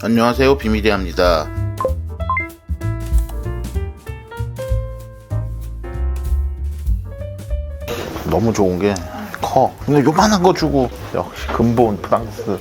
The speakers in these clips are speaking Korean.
안녕하세요, 비밀이합니다. 너무 좋은 게 커. 근데 요만한 거 주고 역시 근본 프랑스.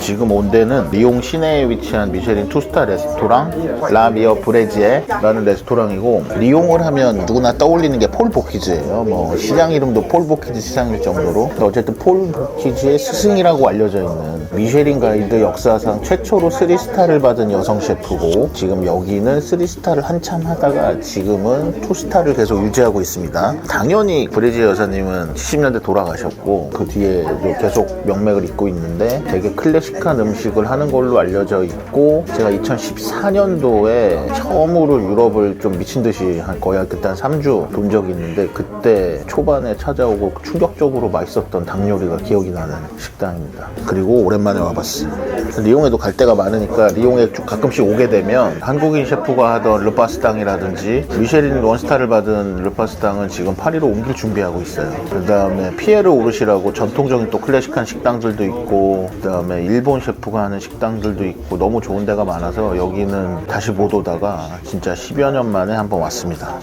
지금 온 데는 리옹 시내에 위치한 미쉐린 투스타 레스토랑 라미어 브레지에라는 레스토랑이고, 리옹을 하면 누구나 떠올리는 게 폴 보키즈예요. 뭐 시장 이름도 폴 보키즈 시장일 정도로. 어쨌든 폴 보키즈의 스승이라고 알려져 있는 미쉐린 가이드 역사상 최초로 3스타를 받은 여성 셰프고, 지금 여기는 3스타를 한참 하다가 지금은 2스타를 계속 유지하고 있습니다. 당연히 브레지에 여사님은 70년대 돌아가셨고 그 뒤에 계속 명맥을 잇고 있는데, 되게 클래식한 음식을 하는 걸로 알려져 있고, 제가 2014년도에 처음으로 유럽을 좀 미친 듯이 거의 그때 한 3주 돈 적이 있는데, 그때 초반에 찾아오고 충격적으로 맛있었던 닭 요리가 기억이 나는 식당입니다. 그리고 오랜만에 와봤어요. 리옹에도 갈 데가 많으니까 리옹에 가끔씩 오게 되면 한국인 셰프가 하던 르파스탕이라든지 미쉐린 원스타를 받은 르파스탕은 지금 파리로 옮길 준비하고 있어요. 그 다음에 피에르 오르시라고 전통적인 또 클래식한 식당들도 있고, 그 다음에 일본 셰프가 하는 식당들도 있고, 너무 좋은 데가 많아서 여기는 다시 못 오다가 진짜 10여 년 만에 한번 왔습니다.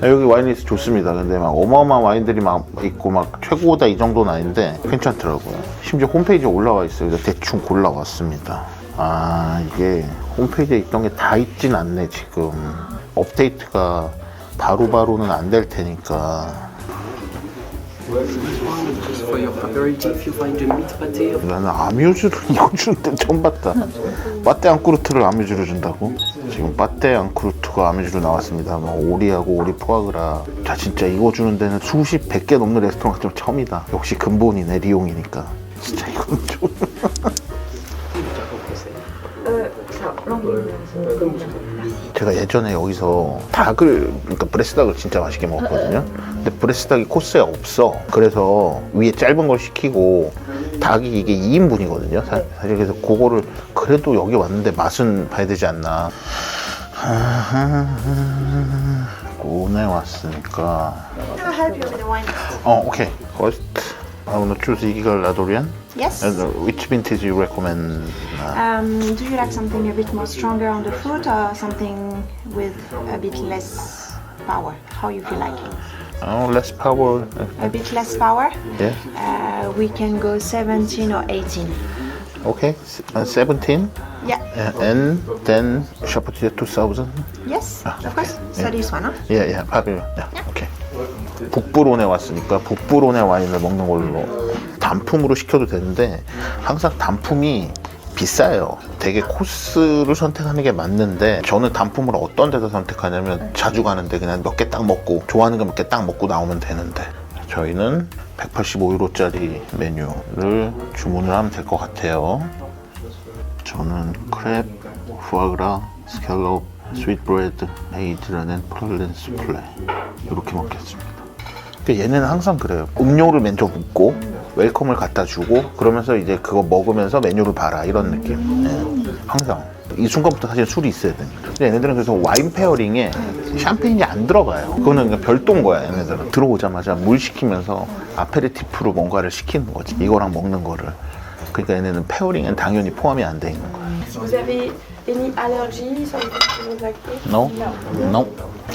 여기 와인리스트 좋습니다. 근데 막 어마어마한 와인들이 막 있고 막 최고다 이 정도는 아닌데 괜찮더라고요. 심지어 홈페이지에 올라와 있어요. 그래서 대충 골라왔습니다. 아, 이게 홈페이지에 있던 게 다 있진 않네. 지금 업데이트가 바로바로는 안 될 테니까. For your aperitif, you find the meat pâté. 나는 아뮤즈를 이거 주는데 처음 봤다. 빠떼 앙크루트를 아뮤즈로 준다고? 지금 빠떼 앙크루트가 아뮤즈로 나왔습니다. 뭐 오리하고 오리 포아그라. 자, 진짜 이거 주는 데는 수십, 100개 넘는 레스토랑 좀 처음이다. 역시 근본이네, 리옹이니까. 진짜 이건 좀... 제가 예전에 여기서 닭을, 그러니까 브레스닭을 진짜 맛있게 먹었거든요. 근데 브레스닭이 코스에 없어. 그래서 위에 짧은 걸 시키고, 닭이 이게 2인분이거든요 사실. 그래서 그거를 그래도 여기 왔는데 맛은 봐야 되지 않나. 오늘 왔으니까. Can I help you with the wine? 오케이. First, I want to choose 이기갈 라도리안. Yes. Which vintage you recommend? Do you like something a bit more stronger on the fruit or something with a bit less power? How you feel like? Less power. A bit less power? Yeah. We can go 17 or 18. Okay. 17. Yeah. And then Chapoutier 2000. Yes, of course. So this one, huh? 예, 파빌. 오케이. 북부론에 왔으니까 북부론의 와인을 먹는 걸로. 단품으로 시켜도 되는데 항상 단품이 비싸요. 되게 코스를 선택하는 게 맞는데, 저는 단품을 어떤 데서 선택하냐면, 자주 가는데 그냥 몇 개 딱 먹고, 좋아하는 거 몇 개 딱 먹고 나오면 되는데, 저희는 185유로짜리 메뉴를 주문을 하면 될 것 같아요. 저는 크랩, 푸아그라, 스칼롭, 스윗브레드, 메이드라는 플랜스 플레 이렇게 먹겠습니다. 얘네는 항상 그래요. 음료를 먼저 붓고 웰컴을 갖다 주고, 그러면서 이제 그거 먹으면서 메뉴를 봐라, 이런 느낌. 네. 항상 이 순간부터 사실 술이 있어야 됩니다. 근데 얘네들은 그래서 와인 페어링에 샴페인이 안 들어가요. 그거는 그냥 별도인 거야. 얘네들은 들어오자마자 물 시키면서 아페리티프로 뭔가를 시키는 거지, 이거랑 먹는 거를. 그러니까 얘네는 페어링엔 당연히 포함이 안 돼 있는 거야. Vous avez any allergies sur les produits lactés? No? No.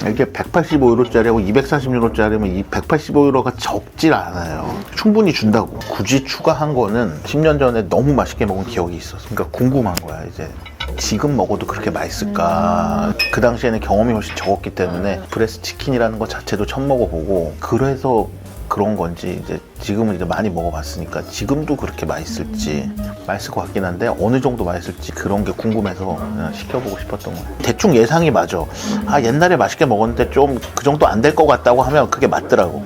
이게 185유로짜리하고 240유로짜리면 이 185유로가 적질 않아요. 충분히 준다고. 굳이 추가한 거는 10년 전에 너무 맛있게 먹은 기억이 있었어. 그러니까 궁금한 거야, 이제. 지금 먹어도 그렇게 맛있을까? 그 당시에는 경험이 훨씬 적었기 때문에 브레스 치킨이라는 것 자체도 처음 먹어보고, 그래서 그런 건지 이제 지금은 이제 많이 먹어봤으니까 지금도 그렇게 맛있을지, 맛있을 것 같긴 한데 어느 정도 맛있을지 그런 게 궁금해서 그냥 시켜보고 싶었던 거예요. 대충 예상이 맞아. 아, 옛날에 맛있게 먹었는데 좀 그 정도 안 될 것 같다고 하면 그게 맞더라고.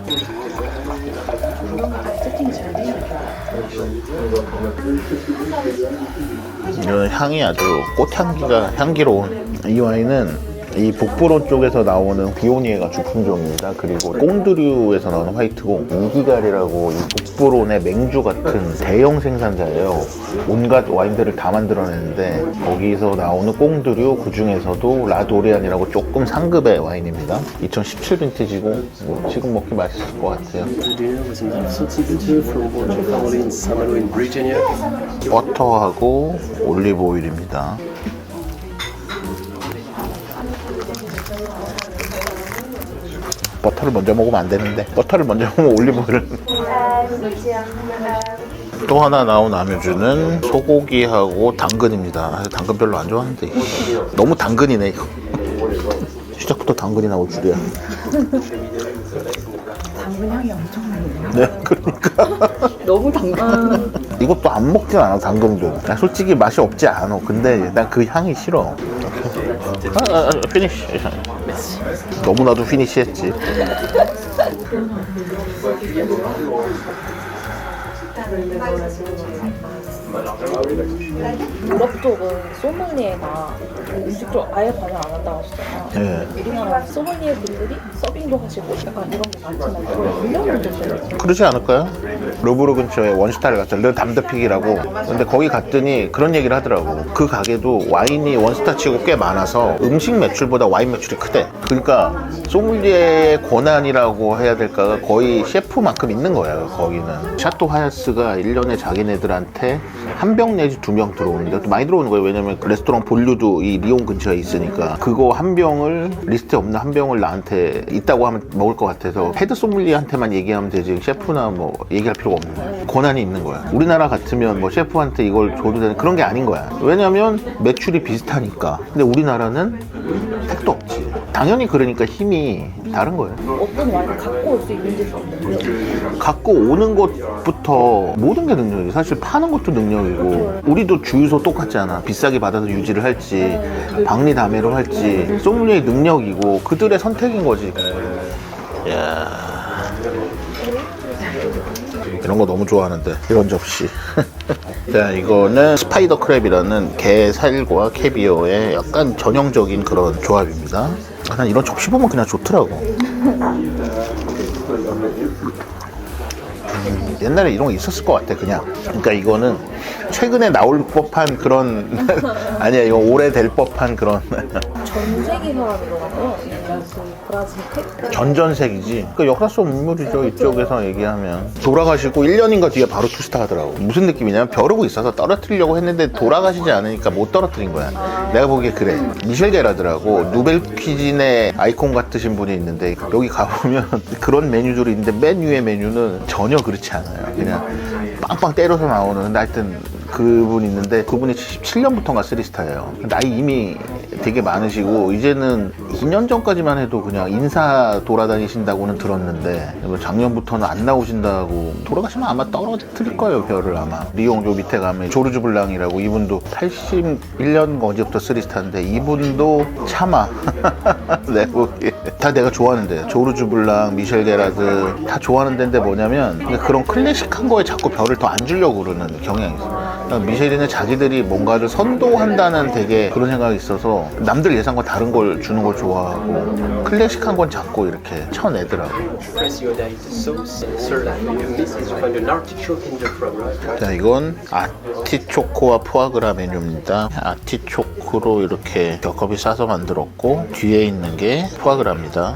이런 향이 아주 꽃향기가 향기로운 이 와인은 이 북부론 쪽에서 나오는 비오니에가 주품종입니다. 그리고 꽁드류에서 나오는 화이트고, 이기갈이라고 이 북부론의 맹주 같은 대형 생산자예요. 온갖 와인들을 다 만들어내는데, 거기서 나오는 꽁드류, 그 중에서도 라도리안이라고 조금 상급의 와인입니다. 2017 빈티지고 뭐 지금 먹기 맛있을 것 같아요. 버터하고 올리브 오일입니다. 버터를 먼저 먹으면 안 되는데 버터를 먼저 먹으면 올리브오일을. 또 하나 나온 아뮤즈는 소고기하고 당근입니다. 사실 당근 별로 안 좋아하는데 너무 당근이네 이거. 시작부터 당근이 나올 줄이야. 당근 향이 엄청 나네요. 네, 그러니까. 너무 당근. 이것도 안 먹진 않아, 당근도. 난 솔직히 맛이 없지 않아. 근데 난 그 향이 싫어. 피니쉬. 너무나도 피니쉬 했지. 유럽 쪽은 소믈리에가 음식 쪽 아예 반응 안 한다고 하시잖아요. 예. 우리나라 소믈리에 분들이 서빙도 하시고 약간 이런 게 많지만 그걸 운영을 드셔요. 그러지 않을까요? 르브르 근처에 원스타를 갔어요. 르 담드픽이라고. 근데 거기 갔더니 그런 얘기를 하더라고. 그 가게도 와인이 원스타 치고 꽤 많아서 음식 매출보다 와인 매출이 크대. 그러니까 소믈리에의 권한이라고 해야 될까가 거의 셰프만큼 있는 거예요, 거기는. 샤또 하야스가 1년에 자기네들한테 한 병 내지 2병 들어오는데 또 많이 들어오는 거예요. 왜냐면 그 레스토랑 본류도 이 리옹 근처에 있으니까 그거 한 병을 리스트에 없는 한 병을 나한테 있다고 하면 먹을 것 같아서 헤드 소믈리에한테만 얘기하면 되지 셰프나 뭐 얘기할 필요가 없는 거야. 권한이 있는 거야. 우리나라 같으면 뭐 셰프한테 이걸 줘도 되는 그런 게 아닌 거야. 왜냐면 매출이 비슷하니까. 근데 우리나라는 택도 없지. 당연히 그러니까 힘이 다른 거예요. 어떤 와인을 갖고 올 수 있는지도 없는데 갖고 오는 것부터 모든 게 능력이에요. 사실 파는 것도 능력이고 우리도 주유소 똑같잖아. 비싸게 받아서 유지를 할지 박리 다매로 할지 소믈리에의 능력이고 그들의 선택인 거지. 이야. 이런 거 너무 좋아하는데 이런 접시. 자, 이거는 스파이더 크랩이라는 게 살과 캐비어의 약간 전형적인 그런 조합입니다. 난 이런 접시 보면 그냥 좋더라고. 옛날에 이런 거 있었을 것 같아 그냥. 그러니까 이거는 최근에 나올 법한 그런 아니야, 이거 오래될 법한 그런 전 세계 사람이더라고요. 그 브라질 택 전전색이지. 그 역사성 인물이죠. 이쪽에서 얘기하면 돌아가시고 1년인가 뒤에 바로 투스타 하더라고. 무슨 느낌이냐면 벼르고 있어서 떨어뜨리려고 했는데 돌아가시지 않으니까 못 떨어뜨린 거야. 내가 보기에 그래. 미셸 게라드라고 누벨 퀴즈의 아이콘 같으신 분이 있는데 여기 가보면 그런 메뉴들이 있는데 맨 위의 메뉴는 전혀 그렇지 않아요. 그냥 빵빵 때려서 나오는. 근데 하여튼 그분이 있는데 그분이 77년부터가 3스타예요. 나이 이미 되게 많으시고 이제는 2년 전까지만 해도 그냥 인사 돌아다니신다고는 들었는데 작년부터는 안 나오신다고. 돌아가시면 아마 떨어뜨릴 거예요, 별을. 아마 리옹 요 밑에 가면 조르주 블랑이라고, 이분도 81년 언제부터 3스타인데 이분도 차마 네, 보기에 다 내가 좋아하는데 조르주 블랑, 미셸 게라드 다 좋아하는 데인데 뭐냐면 그런 클래식한 거에 자꾸 별을 더 안 주려고 그러는 경향이 있어요. 미쉐린은 자기들이 뭔가를 선도한다는 되게 그런 생각이 있어서 남들 예상과 다른 걸 주는 걸 좋아하고 클래식한 건 자꾸 이렇게 쳐내더라고. Press your diet sauce, sir, that you miss is you find an artichoke in the frog, right? 자, 이건 아티초코와 푸아그라 메뉴입니다. 아티초코로 이렇게 겹겹이 싸서 만들었고 뒤에 있는 게 푸아그라입니다.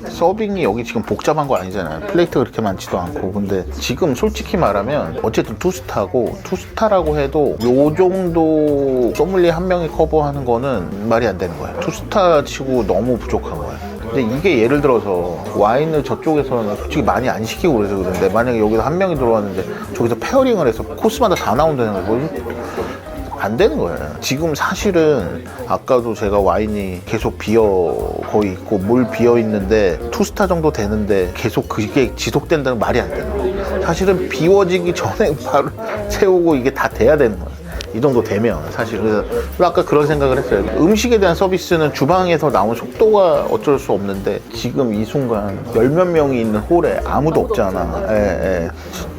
서빙이 여기 지금 복잡한 거 아니잖아요. 플레이트가 그렇게 많지도 않고. 근데 지금 솔직히 말하면 어쨌든 투스타고, 투스타라고 해도 요 정도 소믈리에 한 명이 커버하는 거는 말이 안 되는 거예요. 투스타 치고 너무 부족한 거예요. 근데 이게 예를 들어서 와인을 저쪽에서는 솔직히 많이 안 시키고 그래서 그런데 만약에 여기서 한 명이 들어왔는데 저기서 페어링을 해서 코스마다 다 나온다는 거 안 되는 거예요. 지금 사실은 아까도 제가 와인이 계속 거의 있고 물 비어 있는데 투스타 정도 되는데 계속 그게 지속된다는 말이 안 되는 거예요. 사실은 비워지기 전에 바로 채우고 이게 다 돼야 되는 거예요. 이 정도 되면 사실. 그래서 아까 그런 생각을 했어요. 음식에 대한 서비스는 주방에서 나온 속도가 어쩔 수 없는데 지금 이 순간 10몇 명이 있는 홀에 아무도 없잖아.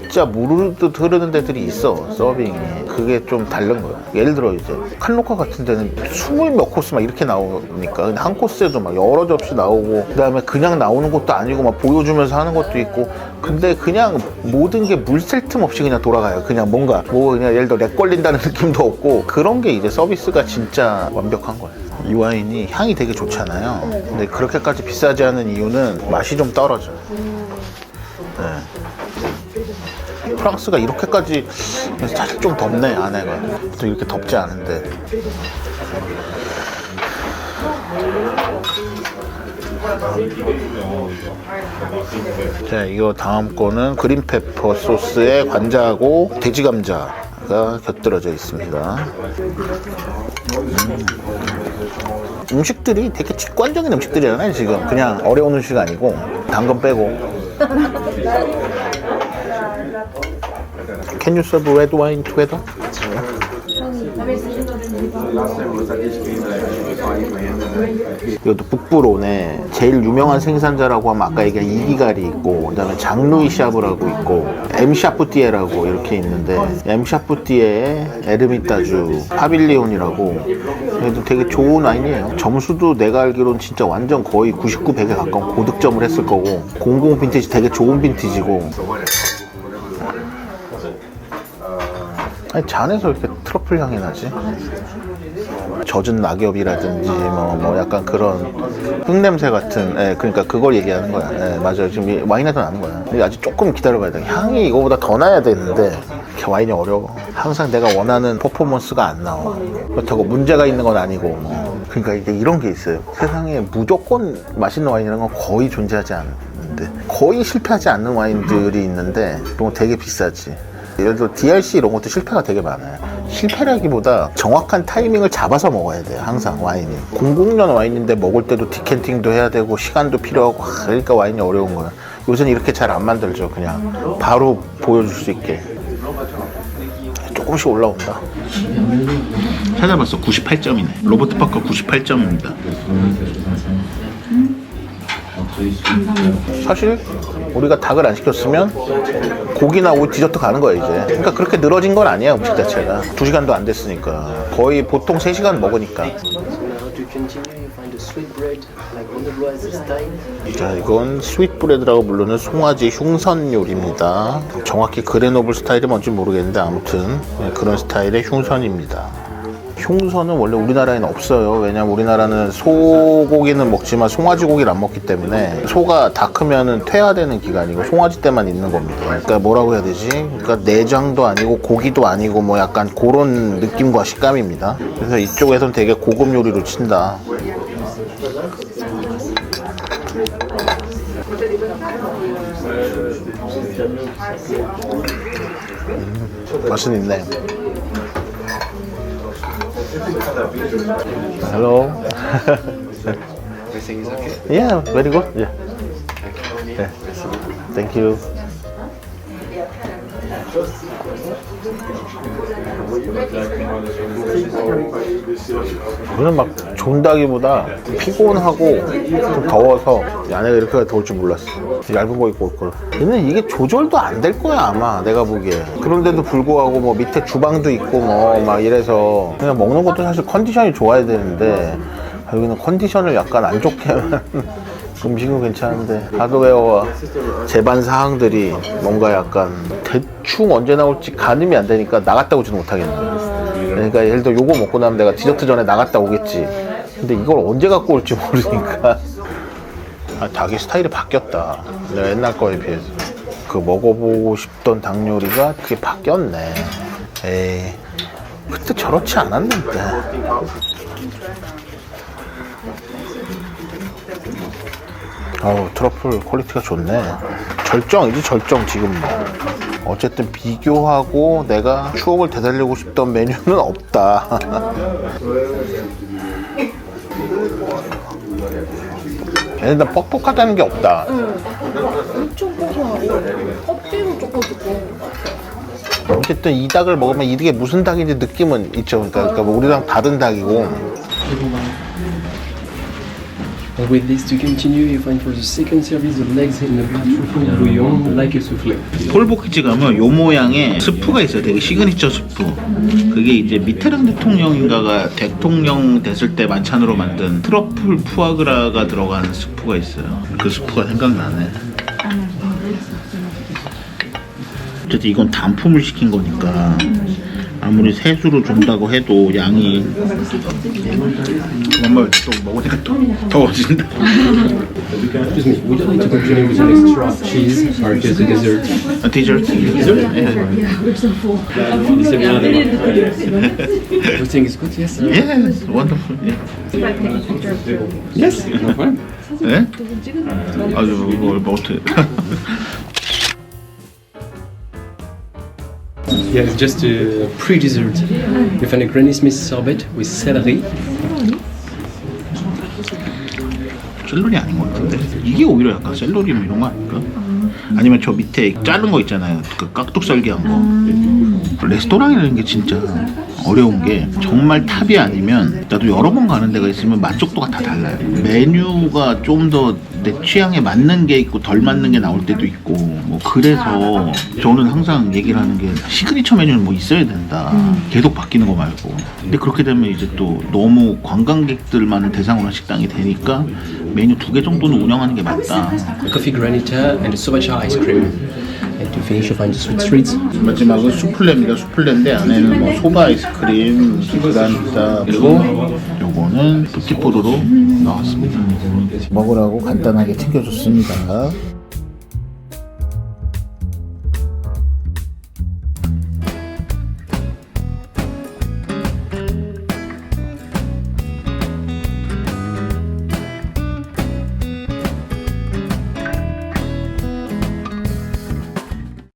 진짜 무르르 흐르는 데들이 있어, 서빙이. 그게 좀 다른 거예요. 예를 들어 이제 칼로카 같은 데는 20몇 코스 막 이렇게 나오니까 근데 한 코스에도 막 여러 접시 나오고 그다음에 그냥 나오는 것도 아니고 막 보여주면서 하는 것도 있고 근데 그냥 모든 게 물샐 틈 없이 그냥 돌아가요. 그냥 뭔가 뭐 그냥 예를 들어 렉 걸린다는 느낌도 없고 그런 게 이제 서비스가 진짜 완벽한 거예요. 이 와인이 향이 되게 좋잖아요. 근데 그렇게까지 비싸지 않은 이유는 맛이 좀 떨어져요. 네. 프랑스가 이렇게까지 사실 좀 덥네 안에가. 또 이렇게 덥지 않은데. 자, 이거 다음 거는 그린페퍼 소스에 관자하고 돼지 감자가 곁들여져 있습니다. 음식들이 되게 직관적인 음식들이잖아요. 지금 그냥 어려운 음식 아니고 당근 빼고. Can you serve red wine together? 이것도 북부론에 제일 유명한 생산자라고 하면 아까 얘기한 이기갈이 있고 그다음에 장루이 샤브라고 있고 엠샤프띠에라고 이렇게 있는데 엠샤프띠에의 에르미타주 파빌리온이라고 그래도 되게 좋은 와인이에요. 점수도 내가 알기로는 진짜 완전 거의 99, 100에 가까운 고득점을 했을 거고 00 빈티지 되게 좋은 빈티지고 아니 잔에서 이렇게 트러플 향이 나지? 젖은 낙엽이라든지 뭐 약간 그런 흙냄새 같은 그러니까 그걸 얘기하는 거야. 맞아요. 지금 이 와인에서 나는 거야. 근데 아직 조금 기다려봐야 돼. 향이 이거보다 더 나야 되는데 이렇게 와인이 어려워. 항상 내가 원하는 퍼포먼스가 안 나와. 그렇다고 문제가 있는 건 아니고 뭐. 그러니까 이게 이런 게 있어요. 세상에 무조건 맛있는 와인이라는 건 거의 존재하지 않는데 거의 실패하지 않는 와인들이 있는데 그건 되게 비싸지. 예를 들어 DRC 이런 것도 실패가 되게 많아요. 실패라기보다 정확한 타이밍을 잡아서 먹어야 돼요. 항상 와인이 00년 와인인데 먹을 때도 디캔팅도 해야 되고 시간도 필요하고 그러니까 와인이 어려운 거예요. 요새는 이렇게 잘 안 만들죠. 그냥 바로 보여줄 수 있게 조금씩 올라온다. 찾아봤어. 98점이네. 로버트 파커 98점입니다. 사실 우리가 닭을 안 시켰으면 고기나 오 디저트 가는 거야 이제. 그러니까 그렇게 늘어진 건 아니야 음식 자체가. 2시간도 안 됐으니까 거의 보통 3시간 먹으니까. 자, 이건 스윗 브레드라고 부르는 송아지 흉선 요리입니다. 정확히 그레노블 스타일이 뭔지 모르겠는데 아무튼 그런 스타일의 흉선입니다. 흉선은 원래 우리나라에는 없어요. 왜냐면 우리나라는 소고기는 먹지만 송아지 고기를 안 먹기 때문에 소가 다 크면은 퇴화되는 기간이고 송아지 때만 있는 겁니다. 그러니까 뭐라고 해야 되지? 그러니까 내장도 아니고 고기도 아니고 뭐 약간 그런 느낌과 식감입니다. 그래서 이쪽에서는 되게 고급 요리로 친다. 맛은 있네. Hello. Everything is okay? Yeah, very good. Yeah. Yeah. Thank you. 저는 막 존다기보다 피곤하고 좀 더워서 안에가 이렇게 더울 줄 몰랐어. 얇은 거 입고 올 걸. 얘는 이게 조절도 안 될 거야 아마 내가 보기에. 그런데도 불구하고 뭐 밑에 주방도 있고 뭐 막 이래서 그냥 먹는 것도 사실 컨디션이 좋아야 되는데 여기는 컨디션을 약간 안 좋게 하면 음식은 괜찮은데 하드웨어와 제반 사항들이 뭔가 약간 대충 언제 나올지 가늠이 안 되니까 나갔다 오지는 못하겠네. 그러니까 예를 들어 요거 먹고 나면 내가 디저트 전에 나갔다 오겠지. 근데 이걸 언제 갖고 올지 모르니까. 아, 닭이 스타일이 바뀌었다. 내가 옛날 거에 비해서. 그 먹어보고 싶던 닭 요리가 그게 바뀌었네. 에이, 그때 저렇지 않았는데. 트러플 퀄리티가 좋네. 절정이지 절정 지금 뭐. 어쨌든 비교하고 내가 추억을 되살리고 싶던 메뉴는 없다. 일단 뻑뻑하다는 게 없다. 엄청 고소하고 껍질도 조금 두꺼운 것 같아요. 어쨌든 이 닭을 먹으면 이게 무슨 닭인지 느낌은 있죠. 그러니까 뭐 우리랑 다른 닭이고. And with this to continue, you find for the second service the legs in the truffle bouillon like a soufflé. 폴보키즈 가면 요 모양의 스프가 있어요. 되게 시그니처 스프. 그게 이제 미테랑 대통령인가가 대통령 됐을 때 만찬으로 만든 트러플 푸아그라가 들어가는 스프가 있어요. 그 스프가 생각나네. 어쨌든 이건 단품을 시킨 거니까 아무리 세수로 준다고 해도 양이 정말 또 먹으니까 또 더워진다. Excuse me, would you like to continue with an extra cheese or just a dessert? 아, 디저트? Everything is good, yes? Yes, wonderful. Yes, no problem. 네? 아주 뭐 어떻게? Yeah, it's just a pre-dessert. You find a Granny Smith sorbet with celery. 샐러리 아닌 것 같은데? 이게 오히려 약간 샐러리 이런 거 아닐까? 아니면 저 밑에 자른 거 있잖아요. 그 깍둑썰기 한 거. 레스토랑이라는 게 진짜 어려운 게 정말 탑이 아니면 나도 여러 번 가는 데가 있으면 만족도가 다 달라요. 메뉴가 좀 더 내 취향에 맞는 게 있고 덜 맞는 게 나올 때도 있고 뭐 그래서 저는 항상 얘기를 하는 게 시그니처 메뉴는 뭐 있어야 된다. 계속 바뀌는 거 말고. 근데 그렇게 되면 이제 또 너무 관광객들만을 대상으로 한 식당이 되니까 메뉴 2개 정도는 운영하는 게 맞다. A coffee granita and a sobacha ice cream. And to finish, you find the sweet treats. 마지막은 수플레입니다. 수플레인데 안에는 뭐 소바 아이스크림, 그다음 그리고 요거는 푸티포르로 나왔습니다. 먹으라고 간단하게 챙겨줬습니다.